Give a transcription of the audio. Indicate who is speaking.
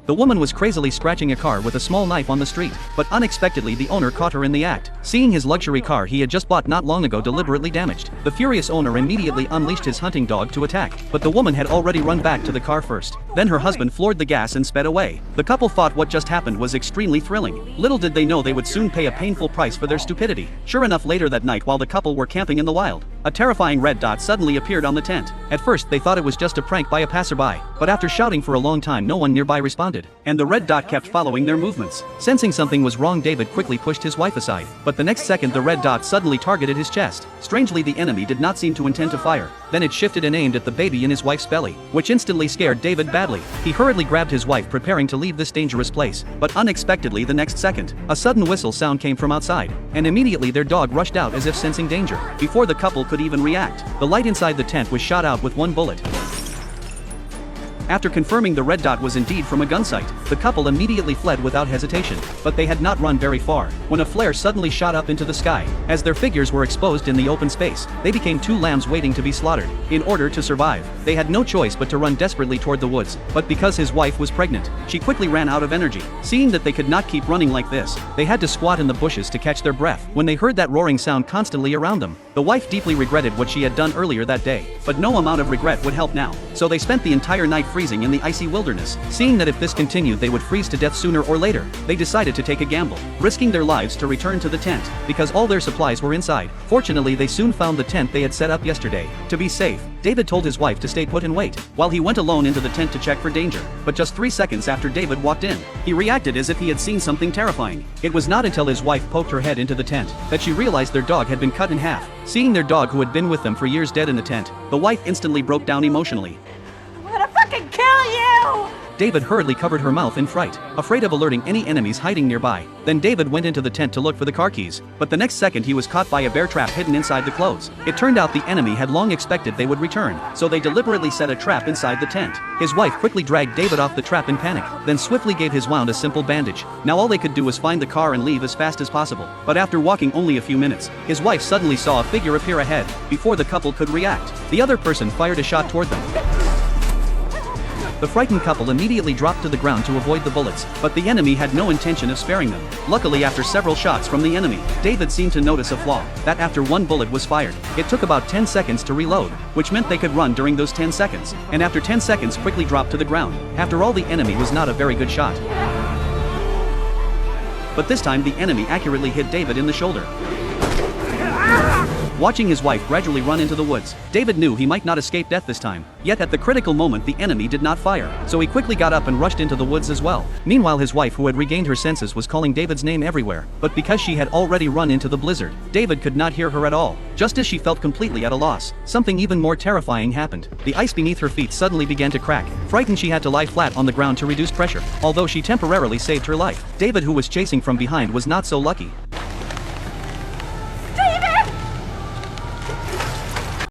Speaker 1: The woman was crazily scratching a car with a small knife on the street, but unexpectedly the owner caught her in the act, seeing his luxury car he had just bought not long ago deliberately damaged. The furious owner immediately unleashed his hunting dog to attack, but the woman had already run back to the car first. Then her husband floored the gas and sped away. The couple thought what just happened was extremely thrilling. Little did they know they would soon pay a painful price for their stupidity. Sure enough, later that night while the couple were camping in the wild, a terrifying red dot suddenly appeared on the tent. At first they thought it was just a prank by a passerby, but after shouting for a long time no one nearby responded, and the red dot kept following their movements. Sensing something was wrong, David quickly pushed his wife aside, but the next second the red dot suddenly targeted his chest. Strangely, the enemy did not seem to intend to fire. Then it shifted and aimed at the baby in his wife's belly, which instantly scared David badly. He hurriedly grabbed his wife, preparing to leave this dangerous place, but unexpectedly the next second, a sudden whistle sound came from outside, and immediately their dog rushed out as if sensing danger. Before the couple could even react, the light inside the tent was shot out with one bullet. After confirming the red dot was indeed from a gun sight, the couple immediately fled without hesitation, but they had not run very far when a flare suddenly shot up into the sky. As their figures were exposed in the open space, they became two lambs waiting to be slaughtered. In order to survive, they had no choice but to run desperately toward the woods, but because his wife was pregnant, she quickly ran out of energy. Seeing that they could not keep running like this, they had to squat in the bushes to catch their breath when they heard that roaring sound constantly around them. The wife deeply regretted what she had done earlier that day, but no amount of regret would help now, so they spent the entire night freezing in the icy wilderness. Seeing that if this continued they would freeze to death sooner or later, they decided to take a gamble, risking their lives to return to the tent, because all their supplies were inside. Fortunately, they soon found the tent they had set up yesterday. To be safe, David told his wife to stay put and wait, while he went alone into the tent to check for danger. But just 3 seconds after David walked in, he reacted as if he had seen something terrifying. It was not until his wife poked her head into the tent that she realized their dog had been cut in half. Seeing their dog who had been with them for years dead in the tent, the wife instantly broke down emotionally.
Speaker 2: I'm gonna fucking kill you!
Speaker 1: David hurriedly covered her mouth in fright, afraid of alerting any enemies hiding nearby. Then David went into the tent to look for the car keys, but the next second he was caught by a bear trap hidden inside the clothes. It turned out the enemy had long expected they would return, so they deliberately set a trap inside the tent. His wife quickly dragged David off the trap in panic, then swiftly gave his wound a simple bandage. Now all they could do was find the car and leave as fast as possible. But after walking only a few minutes, his wife suddenly saw a figure appear ahead. Before the couple could react, the other person fired a shot toward them. The frightened couple immediately dropped to the ground to avoid the bullets, but the enemy had no intention of sparing them. Luckily, after several shots from the enemy, David seemed to notice a flaw, that after one bullet was fired, it took about 10 seconds to reload, which meant they could run during those 10 seconds, and after 10 seconds quickly drop to the ground. After all, the enemy was not a very good shot. But this time the enemy accurately hit David in the shoulder. Watching his wife gradually run into the woods, David knew he might not escape death this time. Yet at the critical moment the enemy did not fire, so he quickly got up and rushed into the woods as well. Meanwhile, his wife, who had regained her senses, was calling David's name everywhere, but because she had already run into the blizzard, David could not hear her at all. Just as she felt completely at a loss, something even more terrifying happened. The ice beneath her feet suddenly began to crack. Frightened, she had to lie flat on the ground to reduce pressure, although she temporarily saved her life. David, who was chasing from behind, was not so lucky.